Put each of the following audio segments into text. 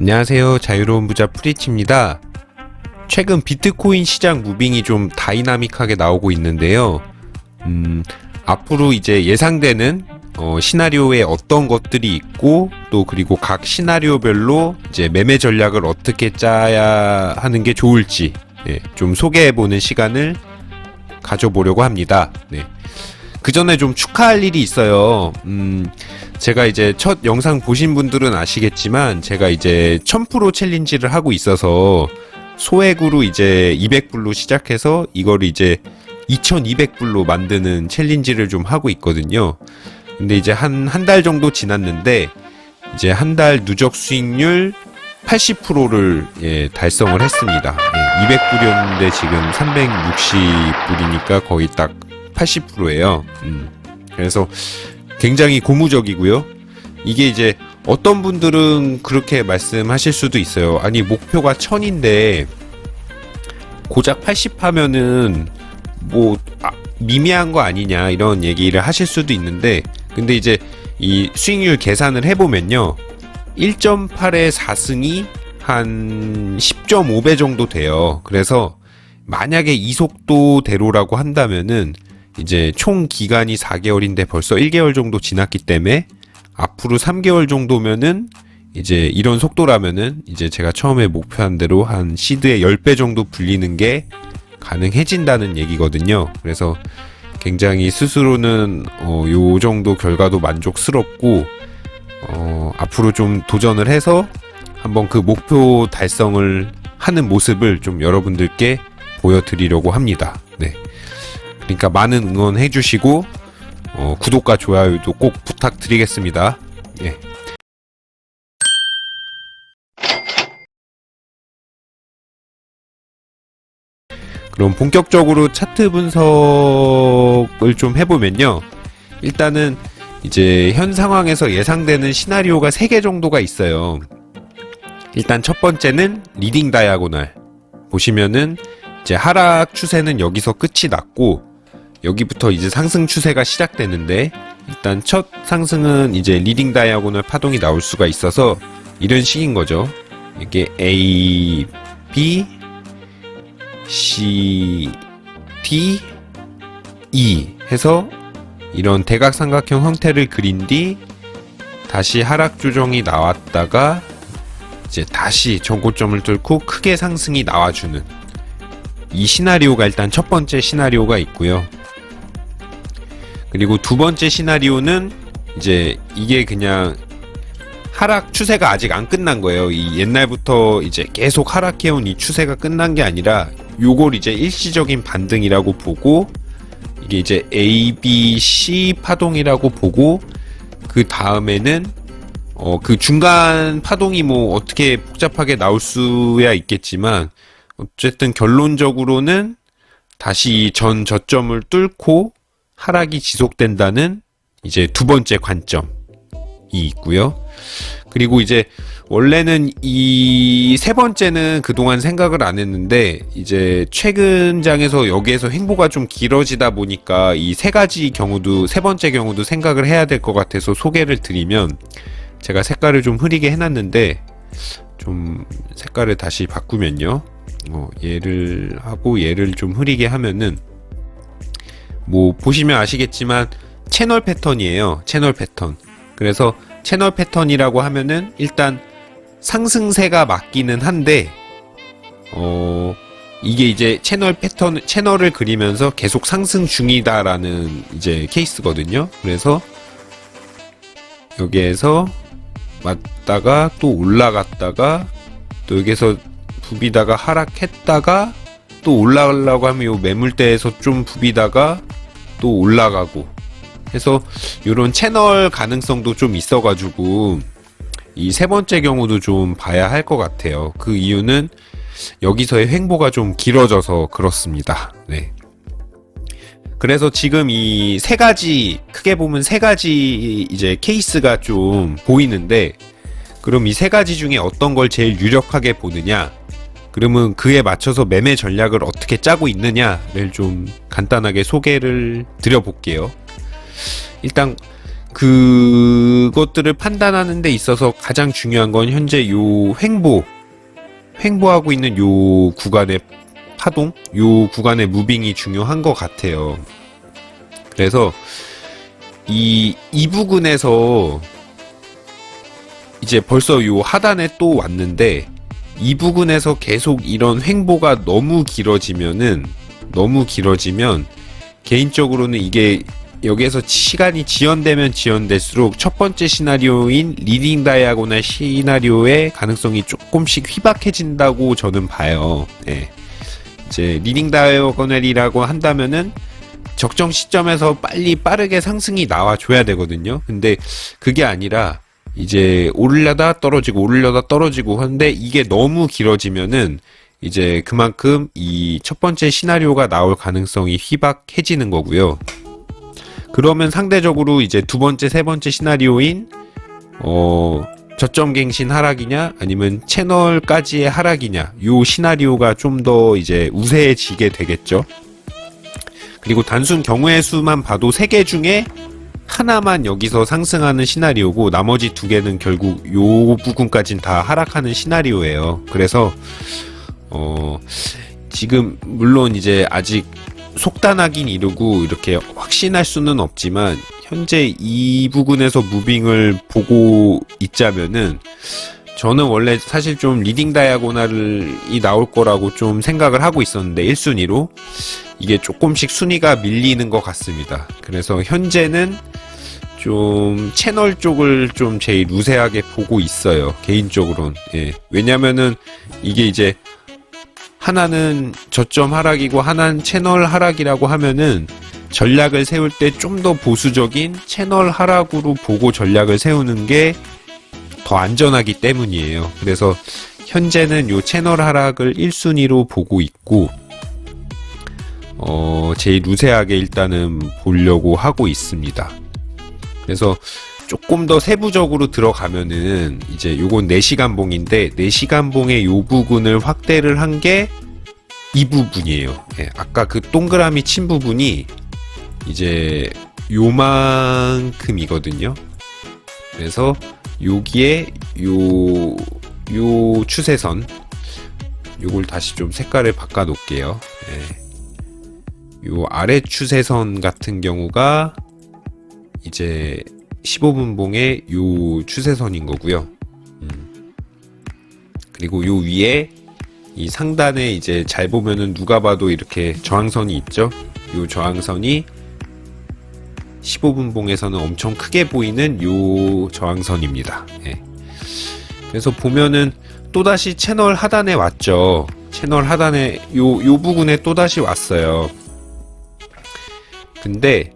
안녕하세요. 자유로운 부자 프리치입니다. 최근 비트코인 시장 무빙이 좀 다이나믹하게 나오고 있는데요. 앞으로 이제 예상되는 시나리오에 어떤 것들이 있고 또 그리고 각 시나리오별로 이제 매매 전략을 어떻게 짜야 하는 게 좋을지 좀 소개해보는 시간을 가져보려고 합니다. 그 전에 좀 축하할 일이 있어요. 제가 이제 첫 영상 보신 분들은 아시겠지만 제가 이제 1000% 챌린지를 하고 있어서 소액으로 이제 200불로 시작해서 이걸 이제 2200불로 만드는 챌린지를 좀 하고 있거든요. 근데 이제 한 달 정도 지났는데 이제 한 달 누적 수익률 80%를 달성을 했습니다. 200불이었는데 지금 360불이니까 거의 딱 80%예요. 그래서 굉장히 고무적이고요. 이게 이제 어떤 분들은 그렇게 말씀하실 수도 있어요. 아니 목표가 1000인데 고작 80 하면은 뭐 미미한 거 아니냐 이런 얘기를 하실 수도 있는데, 근데 이제 이 수익률 계산을 해보면요 1.8의 4승이 한 10.5배 정도 돼요. 그래서 만약에 이 속도대로라고 한다면은 이제 총 기간이 4개월인데 벌써 1개월 정도 지났기 때문에 앞으로 3개월 정도면은 이제 이런 속도라면은 이제 제가 처음에 목표한 대로 한 시드의 10배 정도 불리는 게 가능해진다는 얘기거든요. 그래서 굉장히 스스로는 요 정도 결과도 만족스럽고 앞으로 좀 도전을 해서 한번 그 목표 달성을 하는 모습을 좀 여러분들께 보여드리려고 합니다. 그러니까 많은 응원해 주시고 구독과 좋아요도 꼭 부탁드리겠습니다. 그럼 본격적으로 차트 분석을 좀 해보면요. 일단은 이제 현 상황에서 예상되는 시나리오가 3개 정도가 있어요. 일단 첫 번째는 리딩 다이아고널. 보시면은 이제 하락 추세는 여기서 끝이 났고 여기부터 이제 상승 추세가 시작되는데, 일단 첫 상승은 이제 리딩 다이아고널 파동이 나올 수가 있어서 이런 식인 거죠. 이게 A, B, C, D, E 해서 이런 대각삼각형 형태를 그린 뒤 다시 하락 조정이 나왔다가 이제 다시 전고점을 뚫고 크게 상승이 나와주는 이 시나리오가 일단 첫 번째 시나리오가 있고요. 그리고 두 번째 시나리오는 이제 이게 그냥 하락 추세가 아직 안 끝난 거예요. 이 옛날부터 이제 계속 하락해온 이 추세가 끝난 게 아니라 요걸 이제 일시적인 반등이라고 보고 이게 이제 A, B, C 파동이라고 보고 그 다음에는 그 중간 파동이 뭐 어떻게 복잡하게 나올 수야 있겠지만 어쨌든 결론적으로는 다시 전 저점을 뚫고 하락이 지속된다는 이제 두 번째 관점이 있고요. 그리고 이제 원래는 이 세 번째는 그동안 생각을 안 했는데 이제 최근 장에서 여기에서 횡보가 좀 길어지다 보니까 이 세 번째 경우도 생각을 해야 될 것 같아서 소개를 드리면, 제가 색깔을 좀 흐리게 해놨는데 좀 색깔을 다시 바꾸면요. 얘를 하고 얘를 좀 흐리게 하면은 뭐 보시면 아시겠지만 채널 패턴이에요. 채널 패턴. 그래서 채널 패턴이라고 하면은 일단 상승세가 맞기는 한데 이게 이제 채널을 그리면서 계속 상승 중이다라는 이제 케이스거든요. 그래서 여기에서 맞다가 또 올라갔다가 또 여기에서 부비다가 하락했다가 또 올라가려고 하면 요 매물대에서 좀 부비다가 또 올라가고 해서 요런 채널 가능성도 좀 있어가지고 이 세 번째 경우도 좀 봐야 할 것 같아요. 그 이유는 여기서의 횡보가 좀 길어져서 그렇습니다. 그래서 지금 이 세 가지, 크게 보면 세 가지 이제 케이스가 좀 보이는데, 그럼 이 세 가지 중에 어떤 걸 제일 유력하게 보느냐, 그러면 그에 맞춰서 매매 전략을 어떻게 짜고 있느냐를 좀 간단하게 소개를 드려볼게요. 일단 그것들을 판단하는 데 있어서 가장 중요한 건 현재 요 횡보하고 있는 요 구간의 파동, 요 구간의 무빙이 중요한 것 같아요. 그래서 이 부근에서 이제 벌써 요 하단에 또 왔는데, 이 부근에서 계속 이런 횡보가 너무 길어지면 개인적으로는 이게 여기에서 시간이 지연되면 지연될수록 첫 번째 시나리오인 리딩 다이아고날 시나리오의 가능성이 조금씩 희박해진다고 저는 봐요. 네. 이제 리딩 다이아고날이라고 한다면은 적정 시점에서 빠르게 상승이 나와줘야 되거든요. 근데 그게 아니라 이제 오르려다 떨어지고 하는데, 이게 너무 길어지면은 이제 그만큼 이 첫 번째 시나리오가 나올 가능성이 희박해지는 거고요. 그러면 상대적으로 이제 두 번째, 세 번째 시나리오인 저점 갱신 하락이냐 아니면 채널까지의 하락이냐, 요 시나리오가 좀 더 이제 우세해지게 되겠죠. 그리고 단순 경우의 수만 봐도 3개 중에 하나만 여기서 상승하는 시나리오고, 나머지 2개는 결국 요 부분까진 다 하락하는 시나리오예요. 그래서 지금 물론 이제 아직 속단하긴 이르고 이렇게 확신할 수는 없지만, 현재 이 부분에서 무빙을 보고 있자면은, 저는 원래 사실 좀 리딩 다이아고날이 나올 거라고 좀 생각을 하고 있었는데, 1순위로 이게 조금씩 순위가 밀리는 것 같습니다. 그래서 현재는 좀 채널 쪽을 좀 제일 우세하게 보고 있어요, 개인적으로는. 예. 왜냐면은 이게 이제 하나는 저점 하락이고 하나는 채널 하락이라고 하면은, 전략을 세울 때 좀 더 보수적인 채널 하락으로 보고 전략을 세우는 게 더 안전하기 때문이에요. 그래서 현재는 요 채널 하락을 1순위로 보고 있고, 제일 우세하게 일단은 보려고 하고 있습니다. 그래서 조금 더 세부적으로 들어가면은, 이제 요건 4시간 봉인데, 4시간 봉의 요 부분을 확대를 한 게 이 부분이에요. 예, 아까 그 동그라미 친 부분이 이제 요만큼이거든요. 그래서 여기에 요 추세선, 요걸 다시 좀 색깔을 바꿔 놓을게요. 예. 요 아래 추세선 같은 경우가 이제 15분 봉의 요 추세선인 거고요. 그리고 요 위에 이 상단에 이제 잘 보면은 누가 봐도 이렇게 저항선이 있죠. 요 저항선이 15분 봉에서는 엄청 크게 보이는 요 저항선입니다. 예. 그래서 보면은 또다시 채널 하단에 왔죠. 채널 하단에 요 부분에 또다시 왔어요. 근데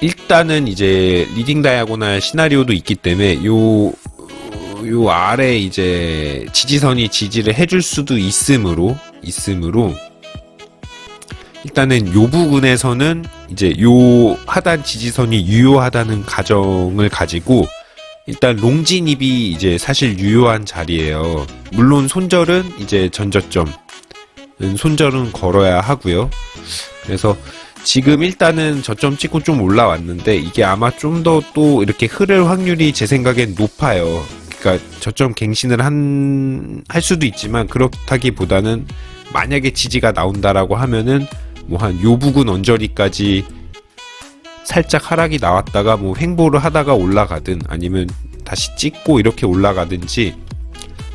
일단은 이제 리딩 다이아고날 시나리오도 있기 때문에 요 아래 이제 지지선이 지지를 해줄 수도 있으므로 일단은 요 부분에서는 이제 요 하단 지지선이 유효하다는 가정을 가지고, 일단 롱진입이 이제 사실 유효한 자리예요. 물론 손절은 이제 전저점 손절은 걸어야 하고요. 그래서 지금 일단은 저점 찍고 좀 올라왔는데, 이게 아마 좀 더 또 이렇게 흐를 확률이 제 생각엔 높아요. 그러니까 저점 갱신을 할 수도 있지만, 그렇다기보다는 만약에 지지가 나온다라고 하면은 뭐 한 요 부근 언저리까지 살짝 하락이 나왔다가 뭐 횡보를 하다가 올라가든, 아니면 다시 찍고 이렇게 올라가든지,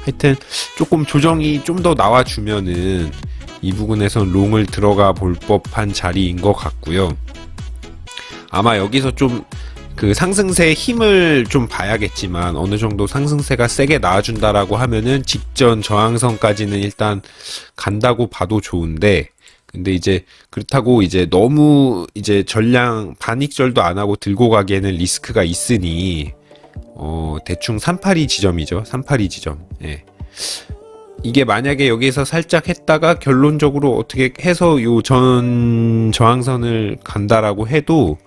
하여튼 조금 조정이 좀 더 나와주면은 이 부분에서 롱을 들어가 볼 법한 자리인 것 같고요. 아마 여기서 좀 그 상승세의 힘을 좀 봐야겠지만, 어느 정도 상승세가 세게 나와준다라고 하면은 직전 저항선까지는 일단 간다고 봐도 좋은데, 근데 이제 그렇다고 이제 너무 이제 전량 반익절도 안 하고 들고 가기에는 리스크가 있으니 대충 382 지점이죠. 382 지점. 예. 이게 만약에 여기서 살짝 했다가 결론적으로 어떻게 해서 요 전 저항선을 간다라고 해도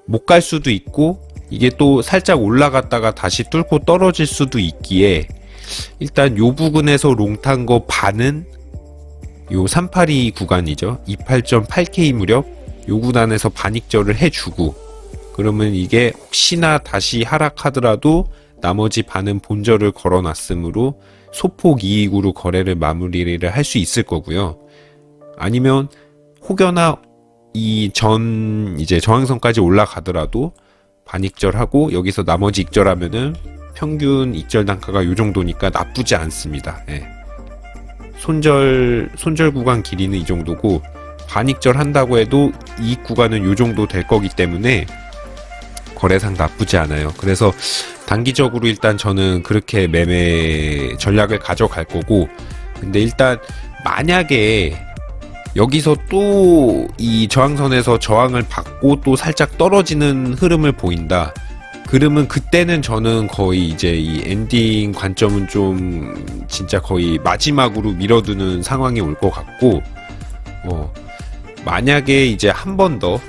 못 갈 수도 있고, 이게 또 살짝 올라갔다가 다시 뚫고 떨어질 수도 있기에, 일단 요 부분에서 롱탄 거 반은 요 382 구간이죠. 28.8K 무렵 요 구간에서 반익절을 해주고, 그러면 이게 혹시나 다시 하락하더라도 나머지 반은 본절을 걸어놨으므로 소폭 이익으로 거래를 마무리를 할 수 있을 거고요. 아니면 혹여나 이제 저항선까지 올라가더라도 반익절하고 여기서 나머지 익절하면은 평균 익절 단가가 요 정도니까 나쁘지 않습니다. 예. 손절 구간 길이는 이 정도고 반익절 한다고 해도 이익 구간은 요 정도 될 거기 때문에 거래상 나쁘지 않아요. 그래서 단기적으로 일단 저는 그렇게 매매 전략을 가져갈 거고, 근데 일단 만약에 여기서 또 이 저항선에서 저항을 받고 또 살짝 떨어지는 흐름을 보인다. 그러면 그때는 저는 거의 이제 이 엔딩 관점은 좀 진짜 거의 마지막으로 밀어두는 상황이 올 것 같고, 만약에 이제 한 번 더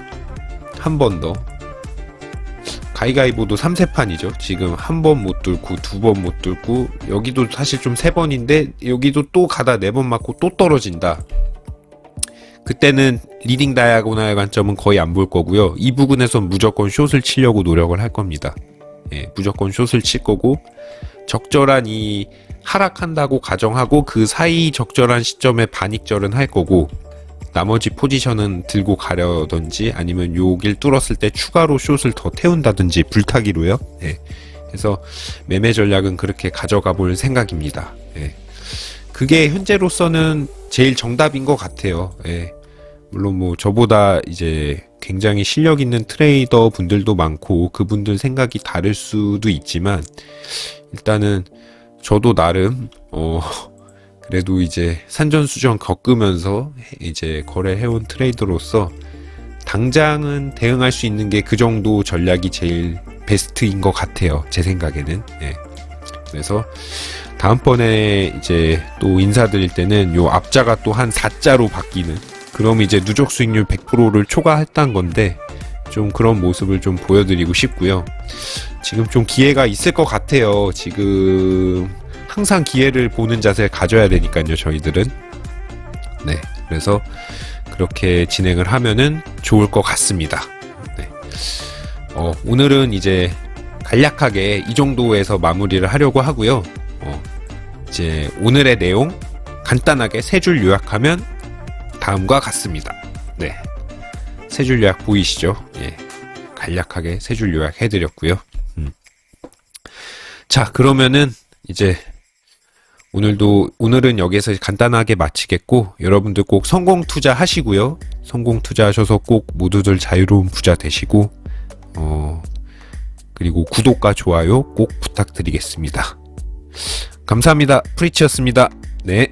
가위가위보도 3세판이죠. 지금 한 번 못 뚫고 두 번 못 뚫고 여기도 사실 좀 3번인데 여기도 또 가다 4번 맞고 또 떨어진다. 그때는 리딩 다이아고날 관점은 거의 안 볼 거고요. 이 부분에선 무조건 숏을 치려고 노력을 할 겁니다. 예, 무조건 숏을 칠 거고, 적절한 이 하락한다고 가정하고 그 사이 적절한 시점에 반익절은 할 거고, 나머지 포지션은 들고 가려든지 아니면 요길 뚫었을 때 추가로 숏을 더 태운다든지 불타기로요. 예. 그래서 매매 전략은 그렇게 가져가 볼 생각입니다. 예. 그게 현재로서는 제일 정답인 것 같아요. 예. 물론 뭐 저보다 이제 굉장히 실력 있는 트레이더 분들도 많고 그분들 생각이 다를 수도 있지만, 일단은 저도 나름 그래도 이제 산전수전 겪으면서 이제 거래해온 트레이더로서 당장은 대응할 수 있는 게 그 정도 전략이 제일 베스트인 것 같아요. 제 생각에는. 예. 그래서 다음번에 이제 또 인사드릴 때는 요 앞자가 또 한 4자로 바뀌는, 그럼 이제 누적 수익률 100%를 초과했다는 건데 좀 그런 모습을 좀 보여드리고 싶고요. 지금 좀 기회가 있을 것 같아요. 지금 항상 기회를 보는 자세를 가져야 되니까요, 저희들은. 네, 그래서 그렇게 진행을 하면은 좋을 것 같습니다. 네. 오늘은 이제 간략하게 이 정도에서 마무리를 하려고 하고요. 이제 오늘의 내용 간단하게 세 줄 요약하면 다음과 같습니다. 네, 세 줄 요약 보이시죠? 예, 간략하게 세 줄 요약해드렸고요. 자, 그러면은 이제 오늘은 여기서 간단하게 마치겠고, 여러분들 꼭 성공 투자 하시고요. 성공 투자하셔서 꼭 모두들 자유로운 부자 되시고, 그리고 구독과 좋아요 꼭 부탁드리겠습니다. 감사합니다. 프리치였습니다. 네.